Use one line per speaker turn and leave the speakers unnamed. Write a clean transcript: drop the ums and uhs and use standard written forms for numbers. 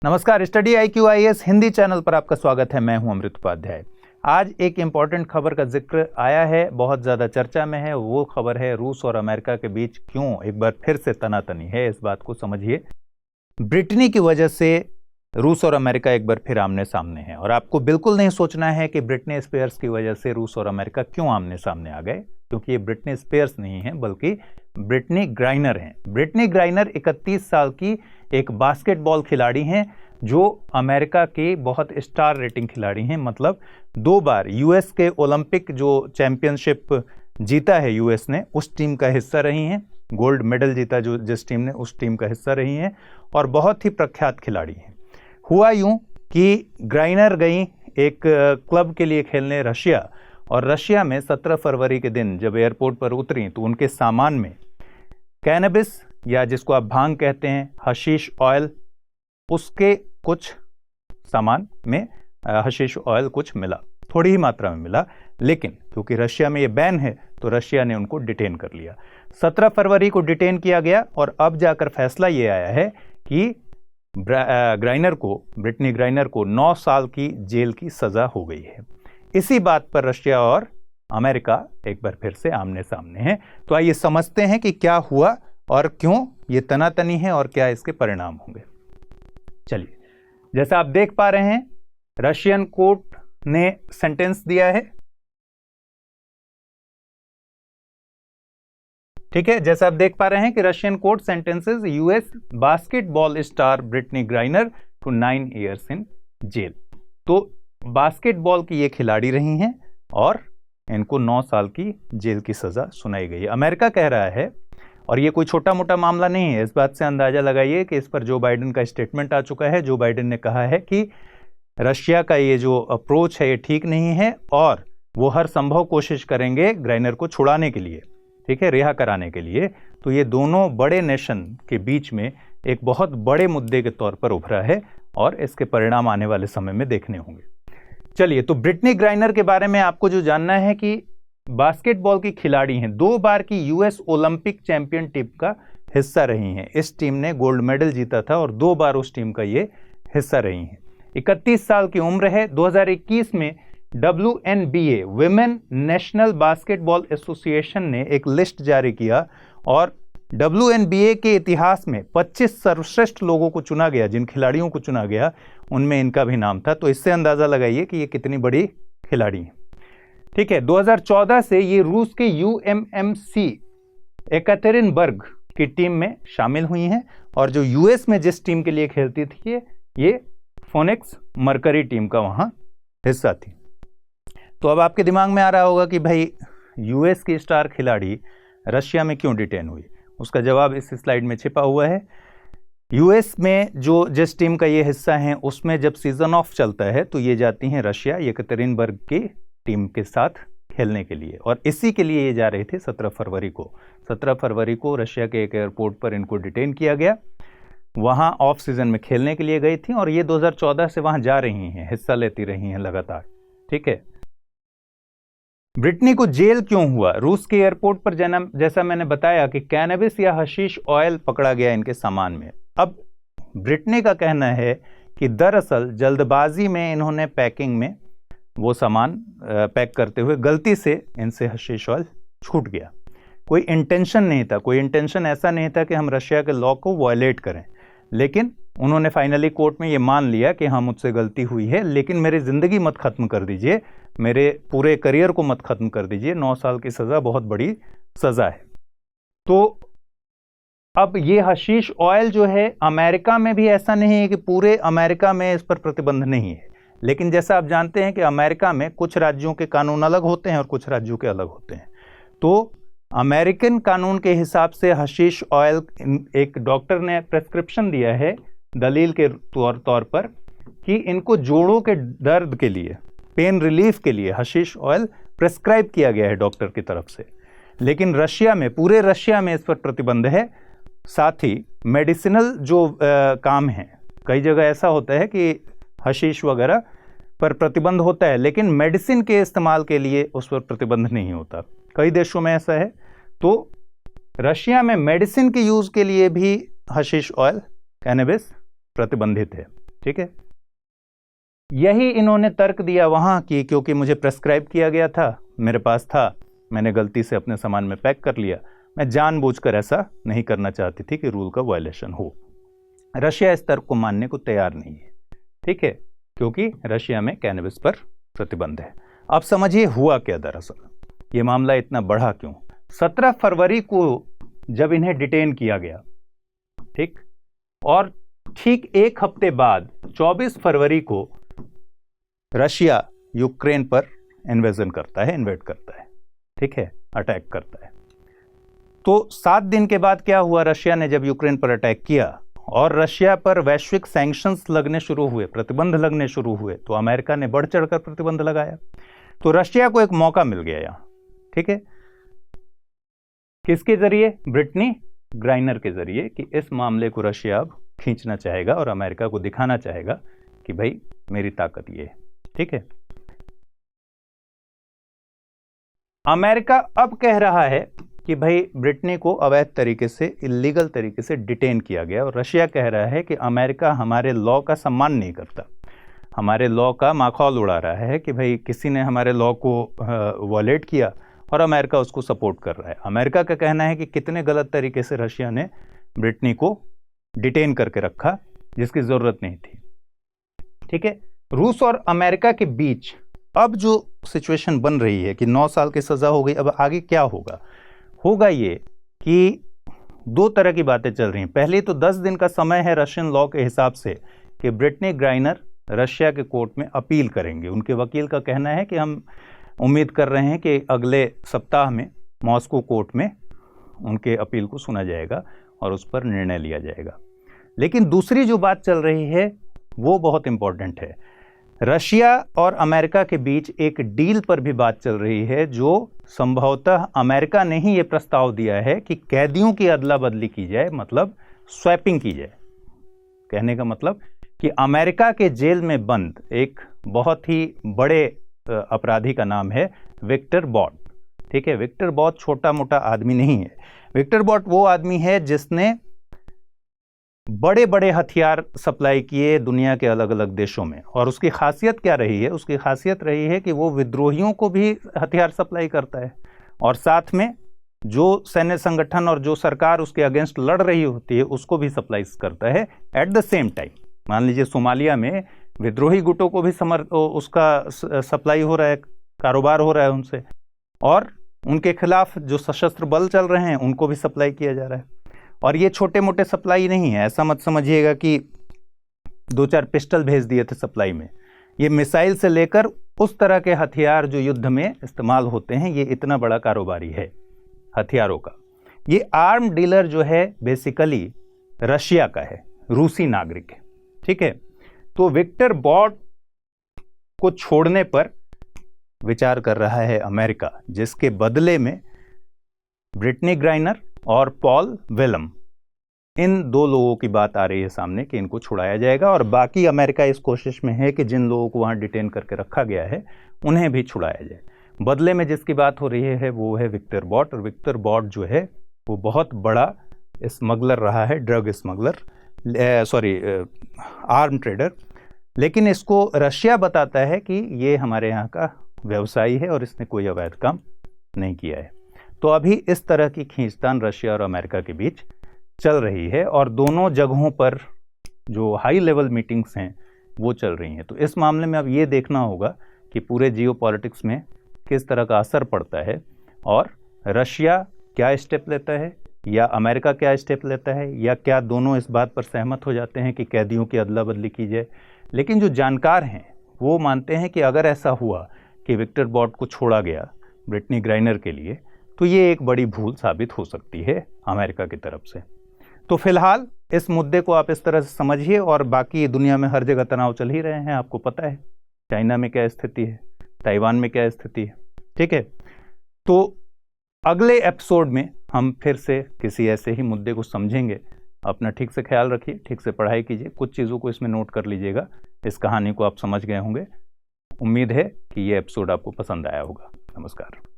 नमस्कार, study IQ IAS Hindi channel पर आपका स्वागत है। मैं हूं अमृत उपाध्याय। आज एक इम्पॉर्टेंट खबर का जिक्र आया है, बहुत ज़्यादा चर्चा में है। वो खबर है रूस और अमेरिका के बीच क्यों एक बार फिर से तनातनी है। इस बात को समझिए। ब्रिटनी की वजह से रूस और अमेरिका एक बार फिर आमने सामने हैं और आपको बिल्कुल नहीं सोचना है कि ब्रिटनी स्पीयर्स की वजह से रूस और अमेरिका क्यों आमने सामने आ गए, क्योंकि ये ब्रिटनी स्पीयर्स नहीं है बल्कि ब्रिटनी ग्राइनर हैं। ब्रिटनी ग्राइनर 31 साल की एक बास्केटबॉल खिलाड़ी हैं जो अमेरिका के बहुत स्टार रेटिंग खिलाड़ी हैं। मतलब 2 बार यूएस के ओलंपिक जो चैंपियनशिप जीता है यूएस ने, उस टीम का हिस्सा रही हैं। गोल्ड मेडल जीता जो जिस टीम ने, उस टीम का हिस्सा रही हैं और बहुत ही प्रख्यात खिलाड़ी हैं। हुआ यूं कि ग्राइनर गई एक क्लब के लिए खेलने रशिया, और रशिया में 17 फरवरी के दिन जब एयरपोर्ट पर उतरी तो उनके सामान में कैनबिस, या जिसको आप भांग कहते हैं, हशीश ऑयल, उसके कुछ सामान में हशीश ऑयल कुछ मिला, थोड़ी ही मात्रा में मिला। लेकिन क्योंकि रशिया में ये बैन है तो रशिया ने उनको डिटेन कर लिया। 17 फरवरी को डिटेन किया गया और अब जाकर फैसला ये आया है कि ब्रिटनी ग्राइनर को 9 साल की जेल की सजा हो गई है। इसी बात पर रशिया और अमेरिका एक बार फिर से आमने सामने हैं। तो आइए समझते हैं कि क्या हुआ और क्यों ये तनातनी है और क्या इसके परिणाम होंगे। चलिए, जैसा आप देख पा रहे हैं, रशियन कोर्ट ने सेंटेंस दिया है। ठीक है, जैसा आप देख पा रहे हैं कि Russian court sentences US basketball star Brittney Griner to 9 years in jail. तो बास्केटबॉल की ये खिलाड़ी रही हैं और इनको 9 साल की जेल की सजा सुनाई गई है। अमेरिका कह रहा है, और ये कोई छोटा मोटा मामला नहीं है, इस बात से अंदाजा लगाइए कि इस पर जो बाइडेन का स्टेटमेंट आ चुका है। जो बाइडेन ने कहा है कि रशिया का ये जो अप्रोच है ये ठीक नहीं है और वो हर संभव कोशिश करेंगे ग्राइनर को छुड़ाने के लिए, ठीक है, रिहा कराने के लिए। तो ये दोनों बड़े नेशन के बीच में एक बहुत बड़े मुद्दे के तौर पर उभरा है और इसके परिणाम आने वाले समय में देखने होंगे। चलिए, तो ब्रिटनी ग्राइनर के बारे में आपको जो जानना है कि बास्केटबॉल की खिलाड़ी हैं, 2 बार की यूएस ओलंपिक चैंपियन टीम का हिस्सा रही हैं। इस टीम ने गोल्ड मेडल जीता था और 2 बार उस टीम का ये हिस्सा रही हैं। 31 साल की उम्र है। 2021 में WNBA women national basketball association ने एक लिस्ट जारी किया और WNBA के इतिहास में 25 सर्वश्रेष्ठ लोगों को चुना गया, जिन खिलाड़ियों को चुना गया उनमें इनका भी नाम था। तो इससे अंदाजा लगाइए कि ये कितनी बड़ी खिलाड़ी हैं। ठीक है, 2014 से ये रूस के UMMC एकटेरिनबर्ग की टीम में शामिल हुई हैं और जो यूएस में जिस टीम के लिए खेलती थी ये फोनिक्स मरकरी टीम का वहां हिस्सा थी। तो अब आपके दिमाग में आ रहा होगा कि भाई यूएस की स्टार खिलाड़ी रशिया में क्यों डिटेन हुई। उसका जवाब इस स्लाइड में छिपा हुआ है। यूएस में जो जिस टीम का ये हिस्सा है उसमें जब सीजन ऑफ चलता है तो ये जाती हैं रशिया एकटेरिनबर्ग की टीम के साथ खेलने के लिए, और इसी के लिए ये जा रहे थे 17 फरवरी को। 17 फरवरी को रशिया के एक एयरपोर्ट पर इनको डिटेन किया गया। वहां ऑफ सीजन में खेलने के लिए गई थी और ये 2014 से वहां जा रही हैं, हिस्सा लेती रही हैं लगातार। ठीक है, ब्रिटनी को जेल क्यों हुआ? रूस के एयरपोर्ट पर जैसा मैंने बताया कि कैनबिस या हशीश ऑयल पकड़ा गया इनके सामान में। अब ब्रिटनी का कहना है कि दरअसल जल्दबाजी में इन्होंने पैकिंग में वो सामान पैक करते हुए गलती से इनसे हशीश ऑयल छूट गया। कोई इंटेंशन नहीं था, कोई इंटेंशन ऐसा नहीं था कि हम रशिया के लॉ को वायलेट करें, लेकिन उन्होंने फाइनली कोर्ट में ये मान लिया कि हाँ मुझसे गलती हुई है, लेकिन मेरी ज़िंदगी मत ख़त्म कर दीजिए, मेरे पूरे करियर को मत ख़त्म कर दीजिए। 9 साल की सज़ा बहुत बड़ी सज़ा है। तो अब ये हशीश ऑयल जो है, अमेरिका में भी ऐसा नहीं है कि पूरे अमेरिका में इस पर प्रतिबंध नहीं है, लेकिन जैसा आप जानते हैं कि अमेरिका में कुछ राज्यों के कानून अलग होते हैं और कुछ राज्यों के अलग होते हैं। तो अमेरिकन कानून के हिसाब से हशीश ऑयल, एक डॉक्टर ने प्रेस्क्रिप्शन दिया है दलील के तौर पर कि इनको जोड़ों के दर्द के लिए, पेन रिलीफ के लिए हशीश ऑयल प्रेस्क्राइब किया गया है डॉक्टर की तरफ से। लेकिन रशिया में, पूरे रशिया में इस पर प्रतिबंध है। साथ ही मेडिसिनल जो काम है, कई जगह ऐसा होता है कि हशीश वगैरह पर प्रतिबंध होता है लेकिन मेडिसिन के इस्तेमाल के लिए उस पर प्रतिबंध नहीं होता। कई देशों में ऐसा है। तो रशिया में मेडिसिन के यूज़ के लिए भी हशीश ऑयल, कैनबिस प्रतिबंधित है। ठीक है, यही इन्होंने तर्क दिया वहां कि क्योंकि मुझे प्रेस्क्राइब किया गया था, मेरे पास था, मैंने गलती से अपने सामान में पैक कर लिया, मैं जानबूझकर ऐसा नहीं करना चाहती थी कि रूल का वायलेशन हो। रशिया इस तर्क को मानने को तैयार नहीं है, ठीक है, क्योंकि रशिया में कैनबिस पर प्रतिबंध है। अब समझिए हुआ क्या दरअसल, ये मामला इतना बढ़ा क्यों। 17 फरवरी को जब इन्हें डिटेन किया गया, ठीक, और ठीक एक हफ्ते बाद 24 फरवरी को रशिया यूक्रेन पर इन्वेजन करता है, इन्वेड करता है, ठीक है, अटैक करता है। तो 7 दिन के बाद क्या हुआ, रशिया ने जब यूक्रेन पर अटैक किया और रशिया पर वैश्विक सैंक्शंस लगने शुरू हुए, प्रतिबंध लगने शुरू हुए, तो अमेरिका ने बढ़ चढ़कर प्रतिबंध लगाया। तो रशिया को एक मौका मिल गया यहां, ठीक है, किसके जरिए, ब्रिटनी ग्राइनर के जरिए, कि इस मामले को रशिया अब खींचना चाहेगा और अमेरिका को दिखाना चाहेगा कि भाई मेरी ताकत ये है, ठीक है। अमेरिका अब कह रहा है कि भाई ब्रिटनी को अवैध तरीके से, इलीगल तरीके से डिटेन किया गया, और रशिया कह रहा है कि अमेरिका हमारे लॉ का सम्मान नहीं करता, हमारे लॉ का माखौल उड़ा रहा है कि भाई किसी ने हमारे लॉ को वॉलेट किया और अमेरिका उसको सपोर्ट कर रहा है। अमेरिका का कहना है कि कितने गलत तरीके से रशिया ने ब्रिटनी को डिटेन करके रखा जिसकी ज़रूरत नहीं थी, ठीक है। रूस और अमेरिका के बीच अब जो सिचुएशन बन रही है कि 9 साल की सज़ा हो गई, अब आगे क्या होगा, होगा ये कि 2 तरह की बातें चल रही हैं। पहले तो 10 दिन का समय है रशियन लॉ के हिसाब से कि ब्रिटनी ग्राइनर रशिया के कोर्ट में अपील करेंगे। उनके वकील का कहना है कि हम उम्मीद कर रहे हैं कि अगले सप्ताह में मॉस्को कोर्ट में उनके अपील को सुना जाएगा और उस पर निर्णय लिया जाएगा। लेकिन दूसरी जो बात चल रही है वो बहुत इंपॉर्टेंट है। रशिया और अमेरिका के बीच एक डील पर भी बात चल रही है, जो संभवतः अमेरिका ने ही ये प्रस्ताव दिया है कि कैदियों की अदला बदली की जाए, मतलब स्वैपिंग की जाए। कहने का मतलब कि अमेरिका के जेल में बंद एक बहुत ही बड़े अपराधी का नाम है विक्टर बॉट, ठीक है। विक्टर बॉट छोटा मोटा आदमी नहीं है। विक्टर बॉट वो आदमी है जिसने बड़े बड़े हथियार सप्लाई किए दुनिया के अलग अलग देशों में, और उसकी खासियत क्या रही है, उसकी खासियत रही है कि वो विद्रोहियों को भी हथियार सप्लाई करता है और साथ में जो सैन्य संगठन और जो सरकार उसके अगेंस्ट लड़ रही होती है उसको भी सप्लाई करता है एट द सेम टाइम। मान लीजिए सोमालिया में विद्रोही गुटों को भी उसका सप्लाई हो रहा है, कारोबार हो रहा है उनसे, और उनके खिलाफ जो सशस्त्र बल चल रहे हैं उनको भी सप्लाई किया जा रहा है। और ये छोटे मोटे सप्लाई नहीं है, ऐसा मत समझिएगा कि 2-4 पिस्टल भेज दिए थे सप्लाई में। ये मिसाइल से लेकर उस तरह के हथियार जो युद्ध में इस्तेमाल होते हैं, ये इतना बड़ा कारोबारी है हथियारों का। ये आर्म डीलर जो है बेसिकली रशिया का है, रूसी नागरिक है, ठीक है। तो विक्टर बॉट को छोड़ने पर विचार कर रहा है अमेरिका, जिसके बदले में ब्रिटनी ग्राइनर और पॉल विलम, इन 2 लोगों की बात आ रही है सामने कि इनको छुड़ाया जाएगा, और बाकी अमेरिका इस कोशिश में है कि जिन लोगों को वहां डिटेन करके रखा गया है उन्हें भी छुड़ाया जाए। बदले में जिसकी बात हो रही है वो है विक्टर बॉट, और विक्टर बॉट जो है वो बहुत बड़ा स्मगलर रहा है, ड्रग स्मगलर, आर्म ट्रेडर। लेकिन इसको रशिया बताता है कि ये हमारे यहाँ का व्यवसायी है और इसने कोई अवैध काम नहीं किया है। तो अभी इस तरह की खींचतान रशिया और अमेरिका के बीच चल रही है, और दोनों जगहों पर जो हाई लेवल मीटिंग्स हैं वो चल रही हैं। तो इस मामले में अब ये देखना होगा कि पूरे जियोपॉलिटिक्स में किस तरह का असर पड़ता है, और रशिया क्या स्टेप लेता है या अमेरिका क्या स्टेप लेता है, या क्या दोनों इस बात पर सहमत हो जाते हैं कि कैदियों की अदला बदली की जाए। लेकिन जो जानकार हैं वो मानते हैं कि अगर ऐसा हुआ कि विक्टर बॉट को छोड़ा गया ब्रिटनी ग्राइनर के लिए, तो ये एक बड़ी भूल साबित हो सकती है अमेरिका की तरफ से। तो फिलहाल इस मुद्दे को आप इस तरह से समझिए, और बाकी दुनिया में हर जगह तनाव चल ही रहे हैं, आपको पता है चाइना में क्या स्थिति है, ताइवान में क्या स्थिति है, ठीक है। तो अगले एपिसोड में हम फिर से किसी ऐसे ही मुद्दे को समझेंगे। अपना ठीक से ख्याल रखिए, ठीक से पढ़ाई कीजिए, कुछ चीज़ों को इसमें नोट कर लीजिएगा। इस कहानी को आप समझ गए होंगे। उम्मीद है कि ये एपिसोड आपको पसंद आया होगा। नमस्कार।